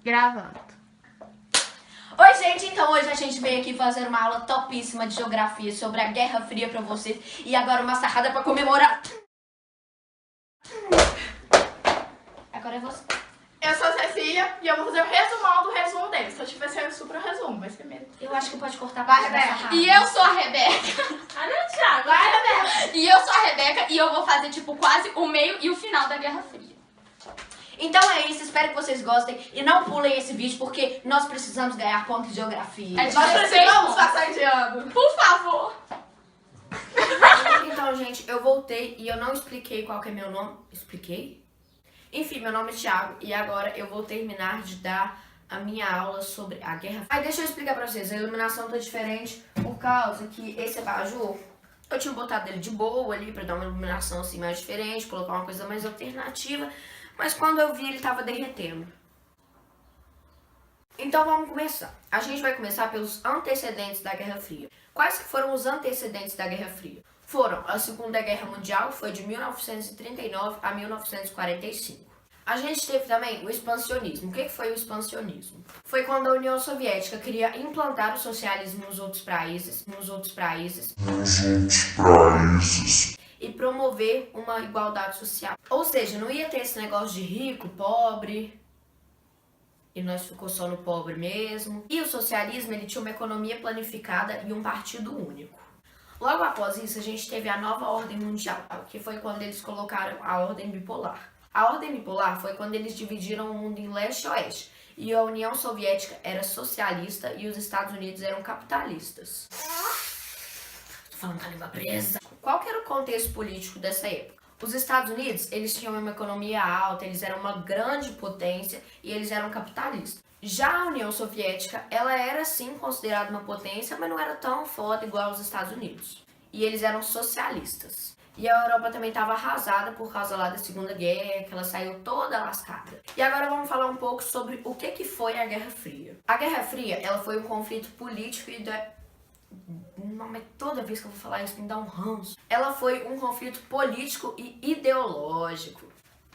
Gravando. Oi, gente, então hoje a gente veio aqui fazer uma aula topíssima de geografia sobre a Guerra Fria pra vocês. E agora uma sarrada pra comemorar. Agora é você. Eu sou a Cecília e eu vou fazer o resumão do resumo deles. Se eu tiver sendo super resumo, vai ser mesmo. Eu acho que pode cortar Vai, parte da Rebeca. sarrada. E eu sou a Rebeca. Ah, não, Thiago. Vai, Rebeca. E eu sou a Rebeca e eu vou fazer, tipo, quase o meio e o final da Guerra Fria. Então é isso, espero que vocês gostem. E não pulem esse vídeo, porque nós precisamos ganhar ponto de geografia. É de Nós 16 precisamos pontos. passar de ano. Por favor. Então, gente, eu voltei e eu não expliquei qual que é meu nome. Expliquei? Enfim, meu nome é Thiago e agora eu vou terminar de dar a minha aula sobre a Guerra Fria. Deixa eu explicar pra vocês, a iluminação tá diferente por causa que esse abajur, eu tinha botado ele de boa ali pra dar uma iluminação assim mais diferente, colocar uma coisa mais alternativa, mas quando eu vi ele tava derretendo. Então vamos começar. A gente vai começar pelos antecedentes da Guerra Fria. Quais que foram os antecedentes da Guerra Fria? Foram a Segunda Guerra Mundial, foi de 1939 a 1945. A gente teve também o expansionismo. O que foi o expansionismo? Foi quando a União Soviética queria implantar o socialismo nos outros países, e promover uma igualdade social. Ou seja, não ia ter esse negócio de rico, pobre, e nós ficou só no pobre mesmo. E o socialismo, ele tinha uma economia planificada e um partido único. Logo após isso, a gente teve a nova ordem mundial, que foi quando eles colocaram a ordem bipolar. A ordem bipolar foi quando eles dividiram o mundo em leste e oeste, e a União Soviética era socialista e os Estados Unidos eram capitalistas. Tô falando com a língua presa. Qual que era o contexto político dessa época? Os Estados Unidos, eles tinham uma economia alta, eles eram uma grande potência e eles eram capitalistas. Já a União Soviética, ela era sim considerada uma potência, mas não era tão foda igual os Estados Unidos. E eles eram socialistas. E a Europa também estava arrasada por causa lá da Segunda Guerra, que ela saiu toda lascada. E agora vamos falar um pouco sobre o que foi a Guerra Fria. A Guerra Fria, ela foi um conflito político e Não, mas toda vez que eu vou falar isso me dá um ranço. Ela foi um conflito político e ideológico.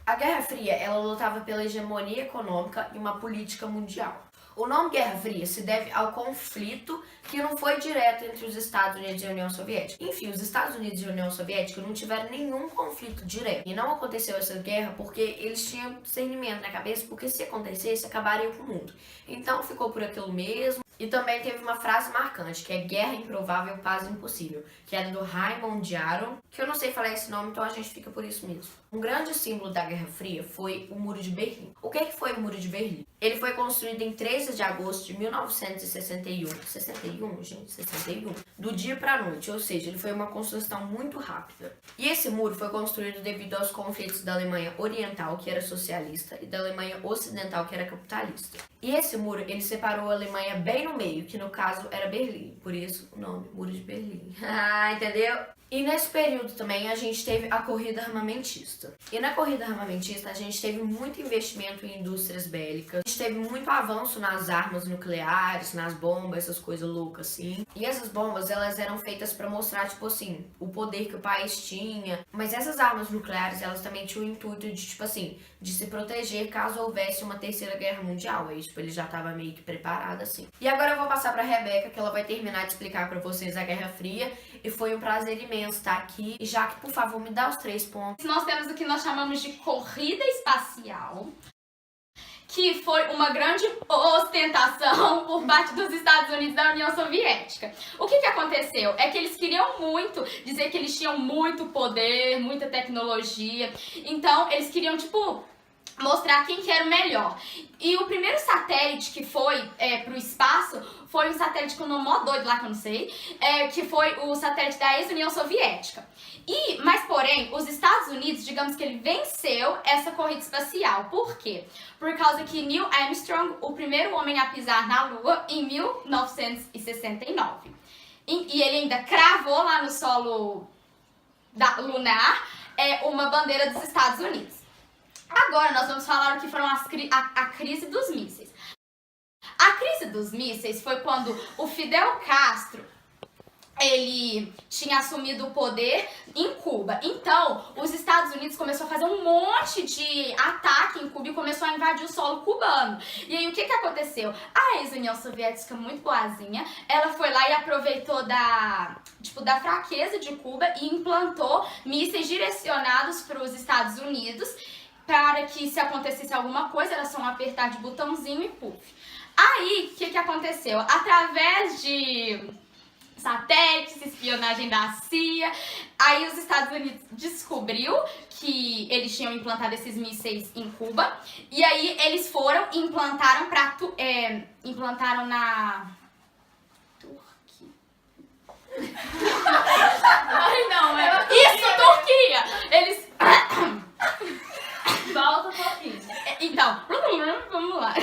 A Guerra Fria, ela lutava pela hegemonia econômica e uma política mundial. O nome Guerra Fria se deve ao conflito que não foi direto entre os Estados Unidos e a União Soviética. Enfim, os Estados Unidos e a União Soviética não tiveram nenhum conflito direto. E não aconteceu essa guerra porque eles tinham discernimento na cabeça, porque se acontecesse, acabaria com o mundo. Então ficou por aquilo mesmo. E também teve uma frase marcante, que é guerra improvável, paz impossível, que era do Raymond Aron, que eu não sei falar esse nome, então a gente fica por isso mesmo. Um grande símbolo da Guerra Fria foi o Muro de Berlim. O que foi o Muro de Berlim? Ele foi construído em 13 de agosto de 1961. 61. Do dia pra noite, ou seja, ele foi uma construção muito rápida. E esse muro foi construído devido aos conflitos da Alemanha Oriental, que era socialista, e da Alemanha Ocidental, que era capitalista. E esse muro, ele separou a Alemanha bem no meio, que no caso era Berlim. Por isso o nome, Muro de Berlim. Ah, entendeu? E nesse período também a gente teve a corrida armamentista. E na corrida armamentista a gente teve muito investimento em indústrias bélicas. A gente teve muito avanço nas armas nucleares, nas bombas, essas coisas loucas assim. E essas bombas, elas eram feitas pra mostrar, tipo assim, o poder que o país tinha. Mas essas armas nucleares, elas também tinham o intuito de, tipo assim, de se proteger caso houvesse uma terceira guerra mundial. Aí, tipo, ele já tava meio que preparado assim. E agora eu vou passar pra Rebeca, que ela vai terminar de explicar pra vocês a Guerra Fria. E foi um prazer imenso estar aqui. E já que, por favor, me dá os 3 pontos. Nós temos o que nós chamamos de corrida espacial, que foi uma grande ostentação por parte dos Estados Unidos e da União Soviética. O que aconteceu? É que eles queriam muito dizer que eles tinham muito poder, muita tecnologia. Então, eles queriam, tipo, mostrar quem que era o melhor. E o primeiro satélite que foi pro espaço foi um satélite com o nome mó doido lá que eu não sei, que foi o satélite da ex-União Soviética. Mas porém, os Estados Unidos, digamos que ele venceu essa corrida espacial. Por quê? Por causa que Neil Armstrong, o primeiro homem a pisar na Lua, em 1969. E ele ainda cravou lá no solo lunar uma bandeira dos Estados Unidos. Agora nós vamos falar o que foram a crise dos mísseis. A crise dos mísseis foi quando o Fidel Castro ele tinha assumido o poder em Cuba. Então, os Estados Unidos começou a fazer um monte de ataque em Cuba e começou a invadir o solo cubano. E aí, o que aconteceu? A ex-União Soviética, muito boazinha, ela foi lá e aproveitou da fraqueza de Cuba e implantou mísseis direcionados para os Estados Unidos para que, se acontecesse alguma coisa, era só um apertar de botãozinho e puf. Aí, o que aconteceu? Através de satélites, espionagem da CIA, aí os Estados Unidos descobriu que eles tinham implantado esses mísseis em Cuba, e aí eles foram e implantaram na Turquia. Ai, não, é. Isso, Turquia! Eles... Volta um pouquinho. Então, vamos lá.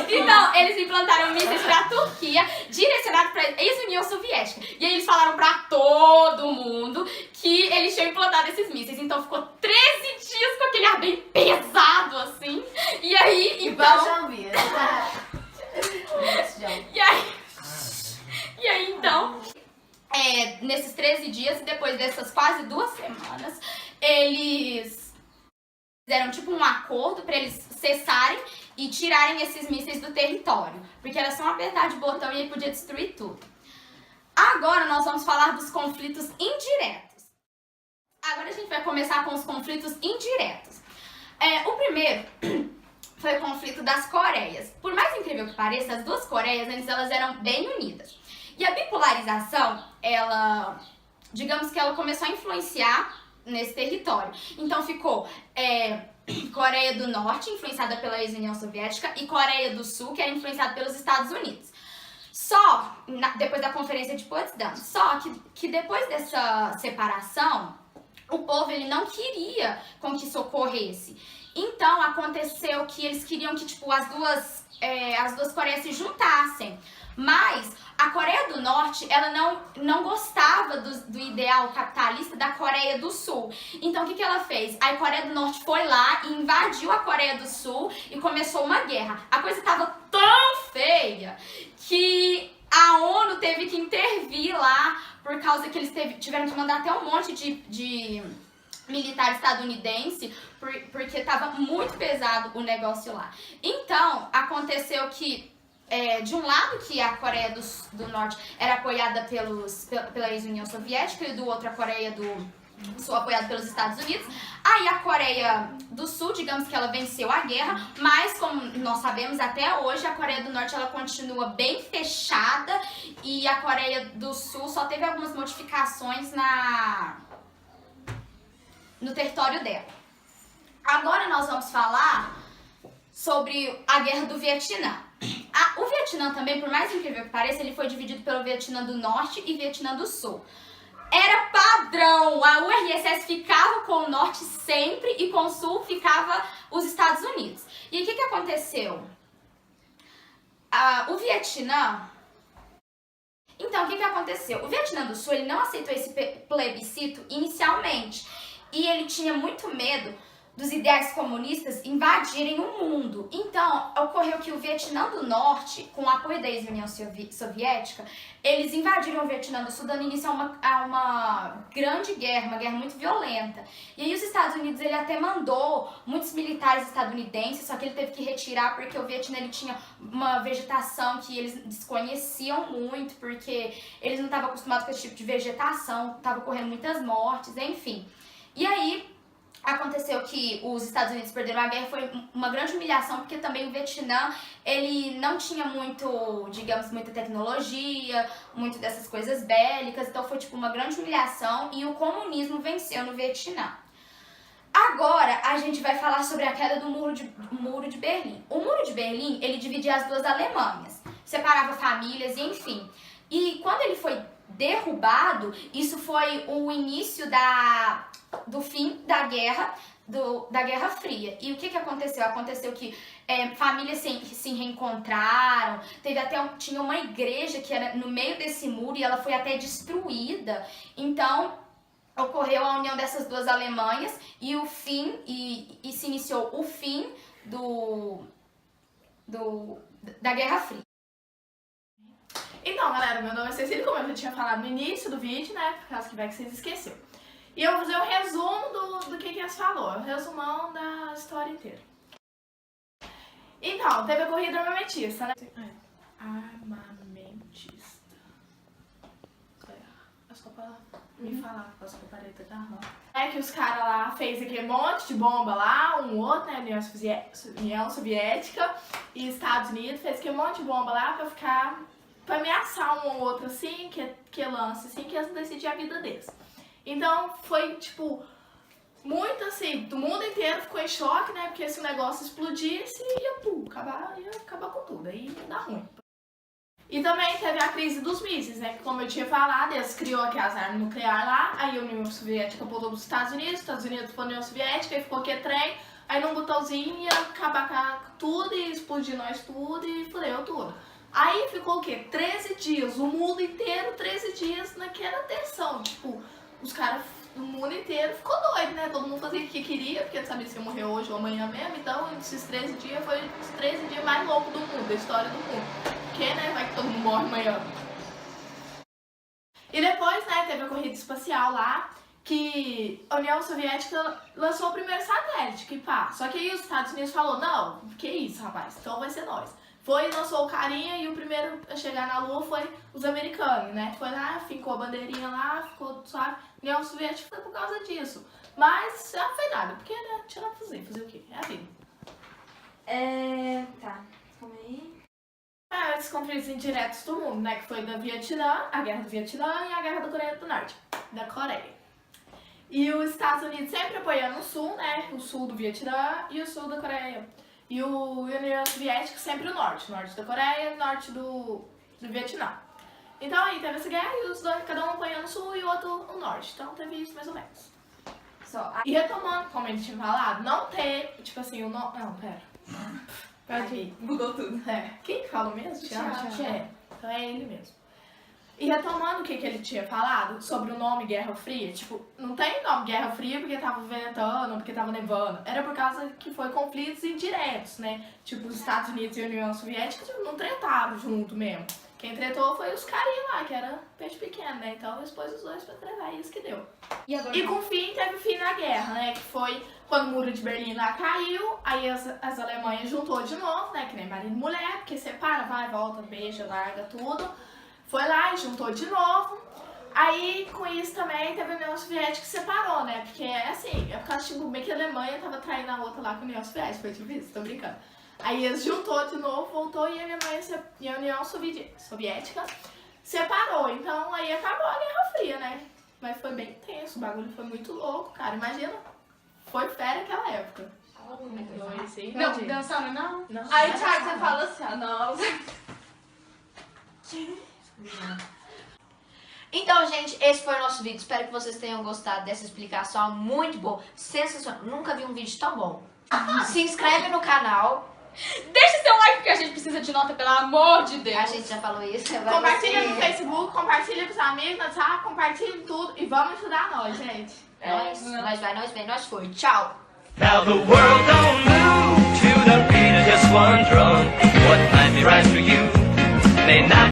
Então, eles implantaram mísseis pra Turquia, direcionados pra ex-União Soviética. E aí eles falaram pra todo mundo que eles tinham implantado esses mísseis. Então ficou 13 dias com aquele ar bem pesado, assim. E aí, então... E aí, então... nesses 13 dias e depois dessas quase 2 semanas, eles fizeram tipo um acordo pra eles cessarem e tirarem esses mísseis do território, porque era só um apertar de botão e aí podia destruir tudo. Agora nós vamos falar dos conflitos indiretos. Agora a gente vai começar com os conflitos indiretos. O primeiro foi o conflito das Coreias. Por mais incrível que pareça, as duas Coreias antes elas eram bem unidas. E a bipolarização, digamos que ela começou a influenciar nesse território. Então ficou Coreia do Norte, influenciada pela ex-União Soviética, e Coreia do Sul, que era influenciada pelos Estados Unidos. Só, depois da Conferência de Potsdam, só que depois dessa separação, o povo ele não queria com que isso ocorresse. Então aconteceu que eles queriam que tipo, as duas Coreias se juntassem. Mas a Coreia do Norte, ela não gostava do ideal capitalista da Coreia do Sul. Então, o que ela fez? A Coreia do Norte foi lá e invadiu a Coreia do Sul e começou uma guerra. A coisa estava tão feia que a ONU teve que intervir lá por causa que eles tiveram que mandar até um monte de militar estadunidense, porque estava muito pesado o negócio lá. Então, aconteceu que de um lado que a Coreia do Norte era apoiada pela ex-União Soviética e do outro a Coreia do Sul apoiada pelos Estados Unidos. Aí a Coreia do Sul, digamos que ela venceu a guerra, mas como nós sabemos até hoje, a Coreia do Norte ela continua bem fechada e a Coreia do Sul só teve algumas modificações no território dela. Agora nós vamos falar sobre a Guerra do Vietnã. O Vietnã também, por mais incrível que pareça, ele foi dividido pelo Vietnã do Norte e Vietnã do Sul. Era padrão, a URSS ficava com o Norte sempre e com o Sul ficava os Estados Unidos. E o que aconteceu? O Vietnã... Então, o que aconteceu? O Vietnã do Sul ele não aceitou esse plebiscito inicialmente e ele tinha muito medo dos ideais comunistas invadirem o mundo. Então, ocorreu que o Vietnã do Norte, com o apoio da ex-União Soviética, eles invadiram o Vietnã do Sul, dando início a uma grande guerra, uma guerra muito violenta. E aí os Estados Unidos, ele até mandou muitos militares estadunidenses, só que ele teve que retirar porque o Vietnã ele tinha uma vegetação que eles desconheciam muito, porque eles não estavam acostumados com esse tipo de vegetação, estavam ocorrendo muitas mortes, enfim. E aí aconteceu que os Estados Unidos perderam a guerra, foi uma grande humilhação, porque também o Vietnã, ele não tinha muito, digamos, muita tecnologia, muito dessas coisas bélicas, então foi tipo uma grande humilhação e o comunismo venceu no Vietnã. Agora a gente vai falar sobre a queda do Muro de Berlim. O Muro de Berlim, ele dividia as duas Alemanhas, separava famílias, enfim. E quando ele foi derrubado, isso foi o início do fim da Guerra Fria. E o que aconteceu? Aconteceu que famílias se reencontraram, tinha uma igreja que era no meio desse muro e ela foi até destruída. Então, ocorreu a união dessas duas Alemanhas e se iniciou o fim da Guerra Fria. Então, galera, meu nome é Cecília, como eu já tinha falado no início do vídeo, né? Por causa que vai que vocês esqueceram. E eu vou fazer um resumo do que eles falou, um resumão da história inteira. Então, teve a corrida armamentista, né? Armamentista. É só pra me falar, posso que eu parei de dar, não. É que os caras lá fez aquele monte de bomba lá, um outro, né? União Soviética e Estados Unidos fez aquele monte de bomba lá pra ameaçar um ou outro assim, que lance assim, que eles decidiam a vida deles. Então foi tipo muito assim, o mundo inteiro ficou em choque, né? Porque se o negócio explodisse, ia acabar com tudo, aí ia dar ruim. E também teve a crise dos mísseis, né? Que como eu tinha falado, eles criou aquelas armas nucleares lá, aí a União Soviética pulou dos Estados Unidos foi a União Soviética, aí ficou aquele trem, aí num botãozinho ia acabar com tudo e explodir nós tudo e fudeu tudo. Aí ficou o quê? 13 dias, o mundo inteiro 13 dias naquela tensão, tipo, os caras do mundo inteiro ficou doido, né? Todo mundo fazia o que queria, porque sabia se ia morrer hoje ou amanhã mesmo, então esses 13 dias foi os 13 dias mais loucos do mundo, da história do mundo. Porque, né, vai que todo mundo morre amanhã. E depois, né, teve a corrida espacial lá, que a União Soviética lançou o primeiro satélite, que pá. Só que aí os Estados Unidos falou, não, que isso, rapaz, então vai ser nós. Foi, lançou o carinha e o primeiro a chegar na Lua foi os americanos, né? Foi lá, fincou a bandeirinha lá, ficou suave. A União Soviética foi por causa disso. Mas já não foi nada, porque, né, tinha nada pra fazer o quê? É a vida. Tá, calma aí. Esses conflitos indiretos do mundo, né? Que foi da Vietnã, a guerra do Vietnã e a guerra da Coreia do Norte. Da Coreia. E os Estados Unidos sempre apoiando o sul, né? O sul do Vietnã e o sul da Coreia. E a União Soviética sempre o norte da Coreia e o norte do Vietnã. Então aí teve essa guerra e os dois, cada um apoiando o sul e o outro o norte. Então teve isso mais ou menos. E retomando, como a gente tinha falado, não ter, tipo assim, o nome. Não, pera. Pode ir. Mudou tudo. Quem que falou mesmo? Thiago. Então é ele mesmo. E retomando o que ele tinha falado sobre o nome Guerra Fria, tipo, não tem nome Guerra Fria porque tava ventando, porque tava nevando. Era por causa que foi conflitos indiretos, né? Tipo, os Estados Unidos e a União Soviética não tretaram junto mesmo. Quem tretou foi os carinhos lá, que era peixe pequeno, né? Então eles pôs os dois pra tretar, e isso que deu. E com o fim, teve o fim da guerra, né? Que foi quando o muro de Berlim lá caiu, aí as Alemanhas juntou de novo, né? Que nem marido e mulher, porque separa, vai, volta, beija, larga tudo. Foi lá e juntou de novo. Aí, com isso também, teve a União Soviética que separou, né? Porque, assim, é por causa, tipo, meio que a Alemanha tava traindo a outra lá com a União Soviética. Foi tipo isso, tô brincando. Aí eles juntou de novo, voltou e a Alemanha e a União Soviética separou. Então, aí acabou a Guerra Fria, né? Mas foi bem tenso, o bagulho foi muito louco, cara. Imagina, foi fera aquela época. Não, dançando não? Aí, Thiago, você fala assim, ó, nossa. Então, gente, esse foi o nosso vídeo. Espero que vocês tenham gostado dessa explicação muito boa, sensacional. Nunca vi um vídeo tão bom. Se inscreve no canal. Deixa seu like porque a gente precisa de nota, pelo amor de Deus. A gente já falou isso. Compartilha no Facebook, compartilha com os amigos, no WhatsApp, compartilha em tudo e vamos ajudar nós, gente. Nós vai, nós vem, nós foi. Tchau. Now the world don't move to the beat of just one drum. What might be right for you may not